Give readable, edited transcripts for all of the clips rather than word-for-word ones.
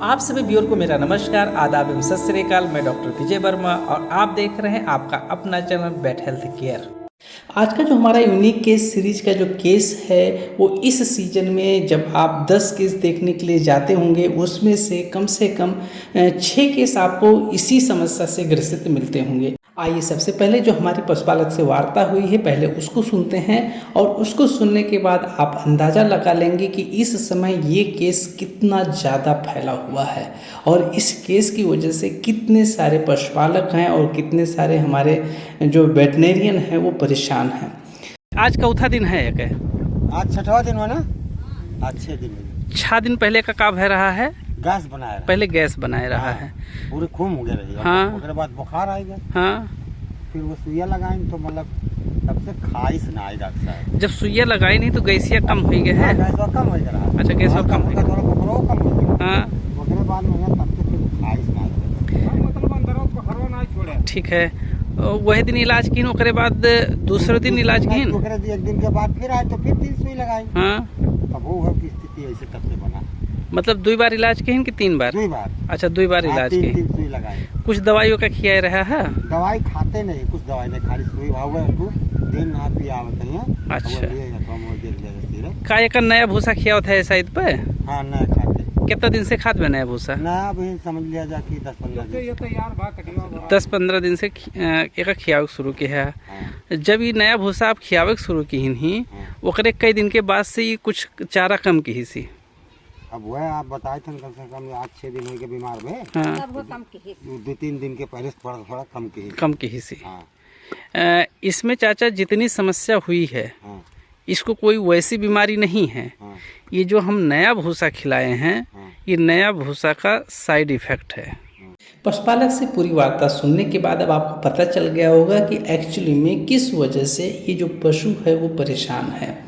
आप सभी व्यूअर को मेरा नमस्कार, आदाब एवं सत श्री अकाल। मैं डॉक्टर विजय वर्मा और आप देख रहे हैं आपका अपना चैनल बेट हेल्थ केयर। आज का जो हमारा यूनिक केस सीरीज का जो केस है वो इस सीजन में जब आप 10 केस देखने के लिए जाते होंगे उसमें से कम 6 केस आपको इसी समस्या से ग्रसित मिलते होंगे। आइए सबसे पहले जो हमारी पशुपालक से वार्ता हुई है पहले उसको सुनते हैं और उसको सुनने के बाद आप अंदाज़ा लगा लेंगे कि इस समय ये केस कितना ज़्यादा फैला हुआ है और इस केस की वजह से कितने सारे पशुपालक हैं और कितने सारे हमारे जो वेटनेरियन हैं वो परेशान हैं। आज चौथा दिन है एक आज छठवा दिन हुआ ना। आज 6 दिन 6 दिन पहले का काम है रहा है गैस बनाया रहा। पहले गैस बनाए रहा है पूरे खून हो गया रही। हाँ। उसके बाद बुखार आ गया। हाँ, फिर वो सुइया लगाई तो मतलब तब से खाइश ना आई डॉक्टर साहब। जब सुइया लगाई नहीं तो गैसिया कम हो गया है। गैस कम हो गया। अच्छा, गैस कम हो गया। थोड़ा बुखार कम हो गया। हाँ, उसके बाद में तब से फिर खाइश ना आई। मतलब अंदर बुखार ना छोड़े। ठीक है। वही दिन इलाज की ओकरे बाद दूसरे दिन इलाज की एक दिन के बाद फिर आए तो फिर 3 सुई लगाई। हाँ, तब वो की स्थिति ऐसे तब से बना। मतलब 2 बार इलाज की कि 3 बार? 2 बार। अच्छा, 2 बार इलाज की। 3 सुई लगाई। कुछ दवाइयों का खिया रहा है? दवाई खाते नहीं, कुछ दवाई नहीं, खाली सुई भाव दिन ना पिया हैं। अच्छा, का एक नया भूसा खिया था ऐसा इत पे? हाँ, नया खाते। कितना दिन से खाद में नया भूसा? नया भी समझ लिया जा कि 10-15 दिन से एक खियावे शुरू किया है। हाँ। जब ये नया भूसा आप खियावे शुरू की ही ओकरे कई दिन के बाद से ये कुछ चारा कम की ही सी। अब वह आप बताए थे कम से कम आज 6 दिन हो गए बीमार में। हाँ, 2-3 दिन के पहले थोड़ा कम की ही सी। हाँ। इसमें चाचा जितनी समस्या हुई है हाँ। इसको कोई वैसी बीमारी नहीं है। हाँ। ये जो हम नया भूसा खिलाए हैं हाँ। ये नया भूसा का साइड इफेक्ट है। पशुपालक से पूरी वार्ता सुनने के बाद अब आपको पता चल गया होगा कि एक्चुअली में किस वजह से ये जो पशु है वो परेशान है।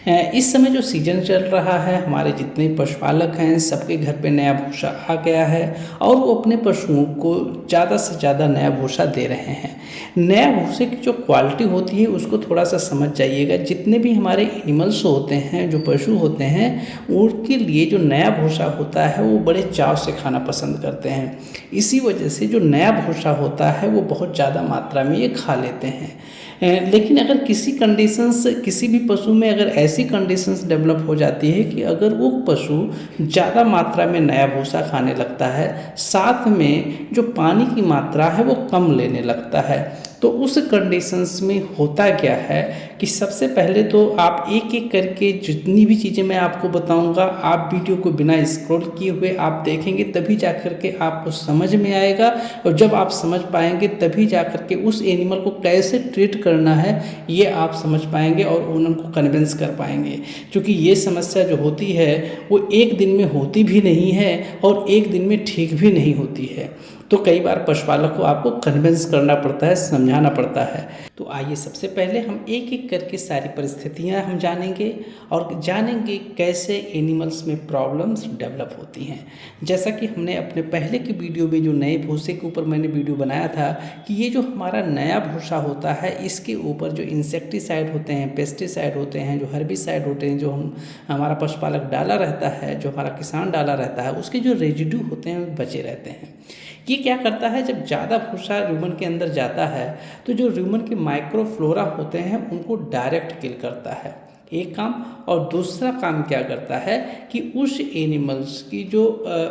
इस समय जो सीजन चल रहा है हमारे जितने पशुपालक हैं सबके घर पे नया भूसा आ गया है और वो अपने पशुओं को ज़्यादा से ज़्यादा नया भूसा दे रहे हैं। नया भूसे की जो क्वालिटी होती है उसको थोड़ा सा समझ जाइएगा। जितने भी हमारे एनिमल्स होते हैं जो पशु होते हैं उनके लिए जो नया भूसा होता है वो बड़े चाव से खाना पसंद करते हैं। इसी वजह से जो नया भूसा होता है वो बहुत ज़्यादा मात्रा में ये खा लेते हैं। लेकिन अगर किसी भी पशु में अगर ऐसी कंडीशंस डेवलप हो जाती है कि अगर वो पशु ज़्यादा मात्रा में नया भूसा खाने लगता है साथ में जो पानी की मात्रा है वो कम लेने लगता है तो उस कंडीशंस में होता क्या है कि सबसे पहले तो आप एक एक करके जितनी भी चीज़ें मैं आपको बताऊंगा आप वीडियो को बिना स्क्रॉल किए हुए आप देखेंगे तभी जा कर के आपको समझ में आएगा और जब आप समझ पाएंगे तभी जा कर के उस एनिमल को कैसे ट्रीट करना है ये आप समझ पाएंगे और उनको कन्विंस कर पाएंगे। क्योंकि ये समस्या जो होती है वो एक दिन में होती भी नहीं है और एक दिन में ठीक भी नहीं होती है। तो कई बार पशुपालक को आपको कन्विंस करना पड़ता है, समझाना पड़ता है। तो आइए सबसे पहले हम एक एक करके सारी परिस्थितियां हम जानेंगे और जानेंगे कैसे एनिमल्स में प्रॉब्लम्स डेवलप होती हैं। जैसा कि हमने अपने पहले की वीडियो में जो नए भूसे के ऊपर मैंने वीडियो बनाया था कि ये जो हमारा नया भूसा होता है इसके ऊपर जो इंसेक्टिसाइड होते हैं, पेस्टिसाइड होते हैं, जो हर्बिसाइड होते हैं, जो हमारा पशुपालक डाला रहता है, जो हमारा किसान डाला रहता है उसके जो रेजिड्यू होते हैं वो बचे रहते हैं। ये क्या करता है जब ज़्यादा भूसा रूमन के अंदर जाता है तो जो रूमन के माइक्रोफ्लोरा होते हैं उनको डायरेक्ट किल करता है, एक काम। और दूसरा काम क्या करता है कि उस एनिमल्स की जो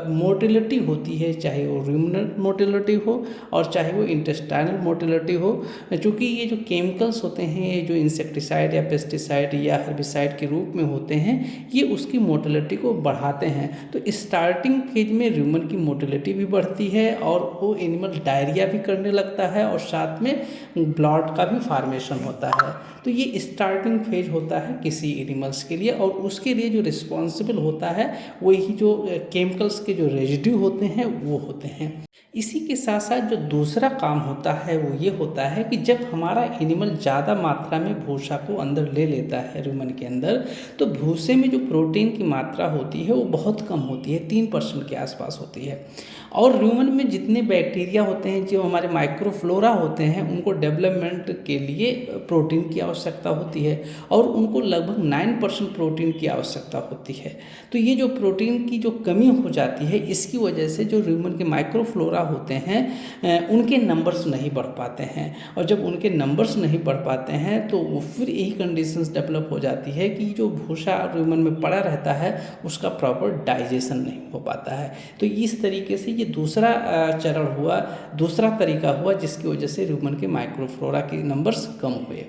मोटिलिटी होती है चाहे वो रूमिनल मोटिलिटी हो और चाहे वो इंटेस्टाइनल मोटिलिटी हो, चूँकि ये जो केमिकल्स होते हैं ये जो इंसेक्टिसाइड या पेस्टिसाइड या हर्बिसाइड के रूप में होते हैं ये उसकी मोटिलिटी को बढ़ाते हैं। तो स्टार्टिंग फेज में रूमन की मोटिलिटी भी बढ़ती है और वो एनिमल डायरिया भी करने लगता है और साथ में ब्लड का भी फॉर्मेशन होता है। तो ये स्टार्टिंग फेज होता है किसी एनिमल्स के लिए और उसके लिए जो रिस्पॉन्सिबल होता है वही जो केमिकल्स के जो रेजिड्यू होते हैं वो होते हैं। इसी के साथ साथ जो दूसरा काम होता है वो ये होता है कि जब हमारा एनिमल ज़्यादा मात्रा में भूसा को अंदर ले लेता है रूमन के अंदर तो भूसे में जो प्रोटीन की मात्रा होती है वो बहुत कम होती है, 3% के आसपास होती है। और रूमन में जितने बैक्टीरिया होते हैं जो हमारे माइक्रोफ्लोरा होते हैं उनको डेवलपमेंट के लिए प्रोटीन की आवश्यकता होती है और उनको लगभग 9% प्रोटीन की आवश्यकता होती है। तो ये जो प्रोटीन की जो कमी हो जाती है, इसकी वजह से जो ह्यूमन के माइक्रोफ्लोरा होते हैं उनके नंबर्स नहीं बढ़ पाते हैं, और जब उनके नंबर्स नहीं बढ़ पाते हैं तो वो फिर यही कंडीशंस डेवलप हो जाती है कि जो भूसा ह्यूमन में पड़ा रहता है उसका प्रॉपर डाइजेशन नहीं हो पाता है। तो इस तरीके से ये दूसरा चरण हुआ, दूसरा तरीका हुआ जिसकी वजह से ह्यूमन के माइक्रोफ्लोरा के नंबर्स कम हुए।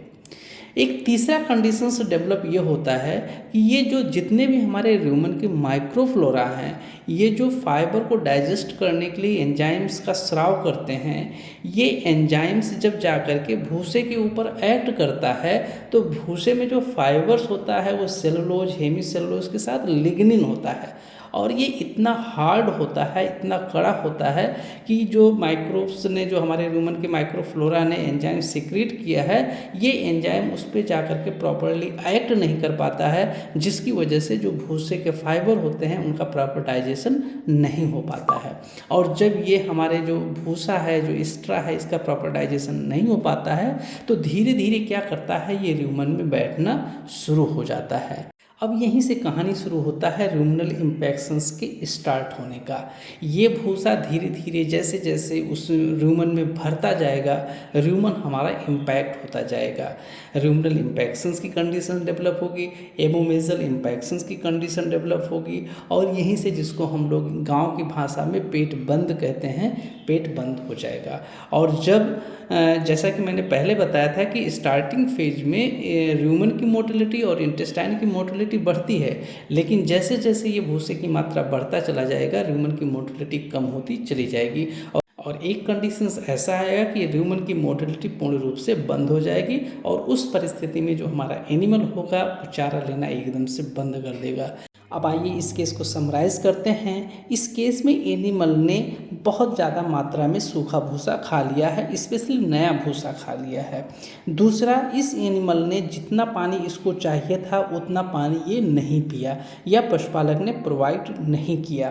एक तीसरा कंडीशन से डेवलप ये होता है कि ये जो जितने भी हमारे ह्यूमन के माइक्रोफ्लोरा हैं, ये जो फाइबर को डाइजेस्ट करने के लिए एंजाइम्स का स्राव करते हैं, ये एंजाइम्स जब जा कर के भूसे के ऊपर एक्ट करता है तो भूसे में जो फाइबर्स होता है वो सेलुलोज, हेमी सेलुलोज के साथ लिग्निन होता है, और ये इतना हार्ड होता है, इतना कड़ा होता है कि जो माइक्रोब्स ने, जो हमारे ह्यूमन के माइक्रोफ्लोरा ने एंजाइम सीक्रेट किया है, ये एंजाइम उस पर जाकर के प्रॉपरली एक्ट नहीं कर पाता है, जिसकी वजह से जो भूसे के फाइबर होते हैं उनका प्रॉपर डाइजेशन नहीं हो पाता है। और जब ये हमारे जो भूसा है, जो स्ट्रा है, इसका प्रॉपर डाइजेशन नहीं हो पाता है तो धीरे धीरे क्या करता है, ये ह्यूमन में बैठना शुरू हो जाता है। अब यहीं से कहानी शुरू होता है रूमिनल इन्फेक्शंस के स्टार्ट होने का। ये भूसा धीरे धीरे जैसे जैसे उस रूमन में भरता जाएगा, रूमन हमारा इम्पैक्ट होता जाएगा। रूमिनल इन्फेक्शंस की कंडीशन डेवलप होगी, एबोमेजल इन्फेक्शंस की कंडीशन डेवलप होगी, और यहीं से जिसको हम लोग गांव की भाषा में पेट बंद कहते हैं, पेट बंद हो जाएगा। और जब जैसा कि मैंने पहले बताया था कि स्टार्टिंग फेज में ह्यूमन की मोटिलिटी और इंटेस्टाइन की मोटिलिटी बढ़ती है, लेकिन जैसे जैसे ये भूसे की मात्रा बढ़ता चला जाएगा, ह्यूमन की मोटिलिटी कम होती चली जाएगी। और एक कंडीशन ऐसा आएगा कि ह्यूमन की मोटिलिटी पूर्ण रूप से बंद हो जाएगी, और उस परिस्थिति में जो हमारा एनिमल होगा वो चारा लेना एकदम से बंद कर देगा। अब आइए इस केस को समराइज़ करते हैं। इस केस में एनिमल ने बहुत ज़्यादा मात्रा में सूखा भूसा खा लिया है, स्पेशली नया भूसा खा लिया है। दूसरा, इस एनिमल ने जितना पानी इसको चाहिए था उतना पानी ये नहीं पिया, या पशुपालक ने प्रोवाइड नहीं किया।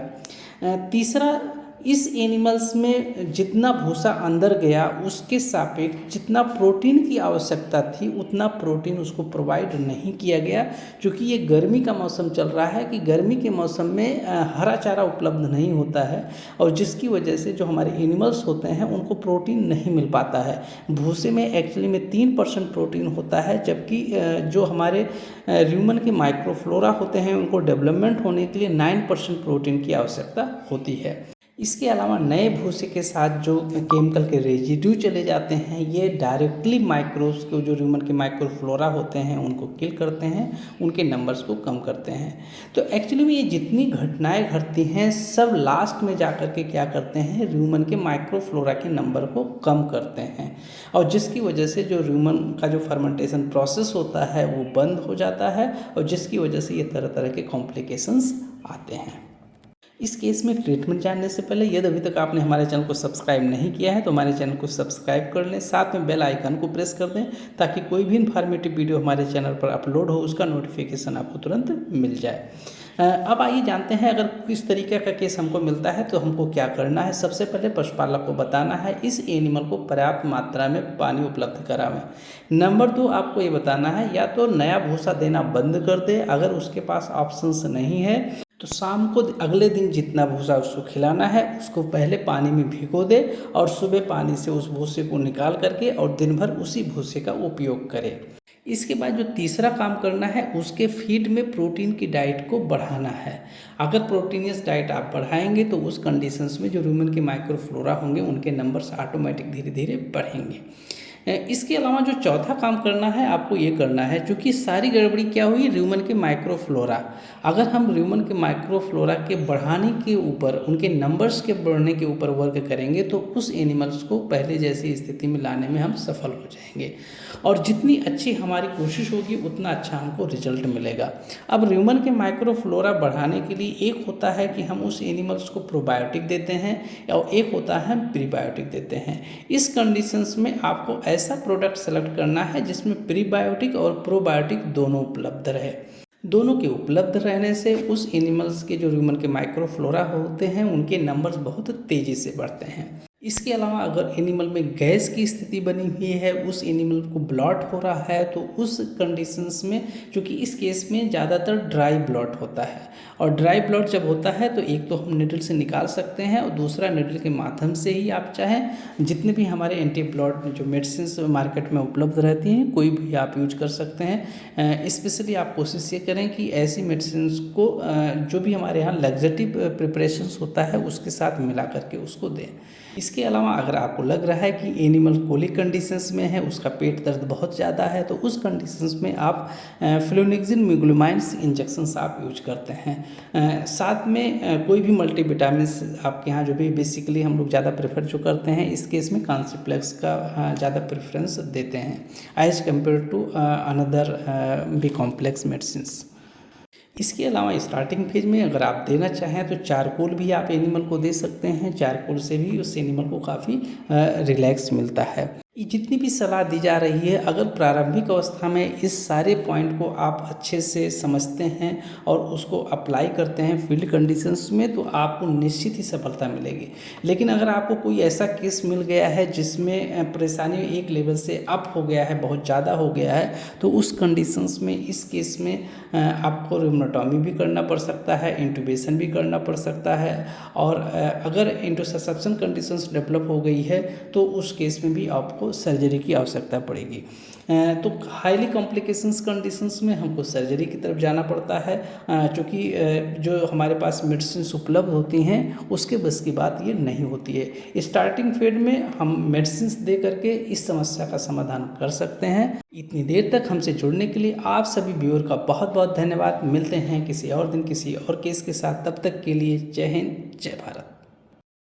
तीसरा, इस एनिमल्स में जितना भूसा अंदर गया उसके सापेक्ष जितना प्रोटीन की आवश्यकता थी उतना प्रोटीन उसको प्रोवाइड नहीं किया गया, क्योंकि ये गर्मी का मौसम चल रहा है कि गर्मी के मौसम में हरा चारा उपलब्ध नहीं होता है, और जिसकी वजह से जो हमारे एनिमल्स होते हैं उनको प्रोटीन नहीं मिल पाता है। भूसे में एक्चुअली में 3% प्रोटीन होता है, जबकि जो हमारे ह्यूमन के माइक्रोफ्लोरा होते हैं उनको डेवलपमेंट होने के लिए 9% प्रोटीन की आवश्यकता होती है। इसके अलावा नए भूसे के साथ जो केमिकल के रेजिड्यू चले जाते हैं, ये डायरेक्टली माइक्रोब्स को, जो ह्यूमन के माइक्रोफ्लोरा होते हैं उनको किल करते हैं, उनके नंबर्स को कम करते हैं। तो एक्चुअली में ये जितनी घटनाएं घटती हैं सब लास्ट में जाकर के क्या करते हैं, ह्यूमन के माइक्रोफ्लोरा के नंबर को कम करते हैं, और जिसकी वजह से जो ह्यूमन का जो फर्मेंटेशन प्रोसेस होता है वो बंद हो जाता है, और जिसकी वजह से ये तरह तरह के कॉम्प्लिकेशंस आते हैं। इस केस में ट्रीटमेंट जानने से पहले यदि अभी तक आपने हमारे चैनल को सब्सक्राइब नहीं किया है तो हमारे चैनल को सब्सक्राइब कर लें, साथ में बेल आइकन को प्रेस कर दें, ताकि कोई भी इन्फॉर्मेटिव वीडियो हमारे चैनल पर अपलोड हो उसका नोटिफिकेशन आपको तुरंत मिल जाए। अब आइए जानते हैं, अगर किस तरीके का केस हमको मिलता है तो हमको क्या करना है। सबसे पहले पशुपालक को बताना है इस एनिमल को पर्याप्त मात्रा में पानी उपलब्ध करावें। नंबर 2, आपको ये बताना है या तो नया भूसा देना बंद कर दे, अगर उसके पास ऑप्शंस नहीं है तो शाम को अगले दिन जितना भूसा उसको खिलाना है उसको पहले पानी में भिगो दे, और सुबह पानी से उस भूसे को निकाल करके और दिन भर उसी भूसे का उपयोग करे। इसके बाद जो तीसरा काम करना है, उसके फीड में प्रोटीन की डाइट को बढ़ाना है। अगर प्रोटीनियस डाइट आप बढ़ाएंगे तो उस कंडीशंस में जो ह्यूमन के माइक्रोफ्लोरा होंगे उनके नंबर्स ऑटोमेटिक धीरे धीरे बढ़ेंगे। इसके अलावा जो चौथा काम करना है आपको ये करना है, क्योंकि सारी गड़बड़ी क्या हुई, ह्यूमन के माइक्रोफ्लोरा। अगर हम ह्यूमन के माइक्रोफ्लोरा के बढ़ाने के ऊपर, उनके नंबर्स के बढ़ने के ऊपर वर्क करेंगे तो उस एनिमल्स को पहले जैसी स्थिति में लाने में हम सफल हो जाएंगे, और जितनी अच्छी हमारी कोशिश होगी उतना अच्छा हमको रिजल्ट मिलेगा। अब ह्यूमन के माइक्रोफ्लोरा बढ़ाने के लिए एक होता है कि हम उस एनिमल्स को प्रोबायोटिक देते हैं, और एक होता है हम प्रीबायोटिक देते हैं। इस कंडीशंस में आपको ऐसा प्रोडक्ट सेलेक्ट करना है जिसमें प्रीबायोटिक और प्रोबायोटिक दोनों उपलब्ध रहे। दोनों के उपलब्ध रहने से उस एनिमल्स के जो ह्यूमन के माइक्रोफ्लोरा होते हैं उनके नंबर्स बहुत तेज़ी से बढ़ते हैं। इसके अलावा अगर एनिमल में गैस की स्थिति बनी हुई है, उस एनिमल को ब्लॉट हो रहा है, तो उस कंडीशंस में, क्योंकि इस केस में ज़्यादातर ड्राई ब्लॉट होता है, और ड्राई ब्लॉट जब होता है तो एक तो हम निडल से निकाल सकते हैं, और दूसरा निडल के माध्यम से ही आप चाहें जितने भी हमारे एंटी ब्लॉट जो मेडिसिन मार्केट में उपलब्ध रहती हैं कोई भी आप यूज कर सकते हैं। स्पेशली आप कोशिश ये करें कि ऐसी मेडिसिन को जो भी हमारे यहाँ लग्जेटिव प्रिपरेशंस होता है उसके साथ मिला करके उसको दें। इसके अलावा अगर आपको लग रहा है कि एनिमल कोलिक कंडीशंस में है, उसका पेट दर्द बहुत ज़्यादा है, तो उस कंडीशंस में आप फ्लोनिक्सिन मिग्लुमाइन्स इंजेक्शंस आप यूज करते हैं। साथ में कोई भी मल्टीविटामिन्स आपके यहाँ जो भी बेसिकली हम लोग ज़्यादा प्रेफर जो करते हैं, इस केस में कॉन्सिप्लेक्स का ज़्यादा प्रेफरेंस देते हैं as compare to another B complex medicines. इसके अलावा स्टार्टिंग फेज में अगर आप देना चाहें तो चारकोल भी आप एनिमल को दे सकते हैं। चारकोल से भी उस एनिमल को काफ़ी रिलैक्स मिलता है। ये जितनी भी सलाह दी जा रही है, अगर प्रारंभिक अवस्था में इस सारे पॉइंट को आप अच्छे से समझते हैं और उसको अप्लाई करते हैं फील्ड कंडीशंस में, तो आपको निश्चित ही सफलता मिलेगी। लेकिन अगर आपको कोई ऐसा केस मिल गया है जिसमें परेशानी एक लेवल से अप हो गया है, बहुत ज़्यादा हो गया है, तो उस कंडीशंस में, इस केस में आपको रिमोटॉमी भी करना पड़ सकता है, इंट्यूबेशन भी करना पड़ सकता है, और अगर इंटरसेप्शन कंडीशंस डेवलप हो गई है तो उस केस में भी आपको सर्जरी की आवश्यकता पड़ेगी। तो हाईली कॉम्प्लिकेशंस कंडीशंस में हमको सर्जरी की तरफ जाना पड़ता है, क्योंकि जो हमारे पास मेडिसिन उपलब्ध होती हैं उसके बस की बात ये नहीं होती है। स्टार्टिंग फेज में हम मेडिसिन दे करके इस समस्या का समाधान कर सकते हैं। इतनी देर तक हमसे जुड़ने के लिए आप सभी व्यूअर का बहुत बहुत धन्यवाद। मिलते हैं किसी और दिन किसी और केस के साथ, तब तक के लिए जय हिंद, जय भारत।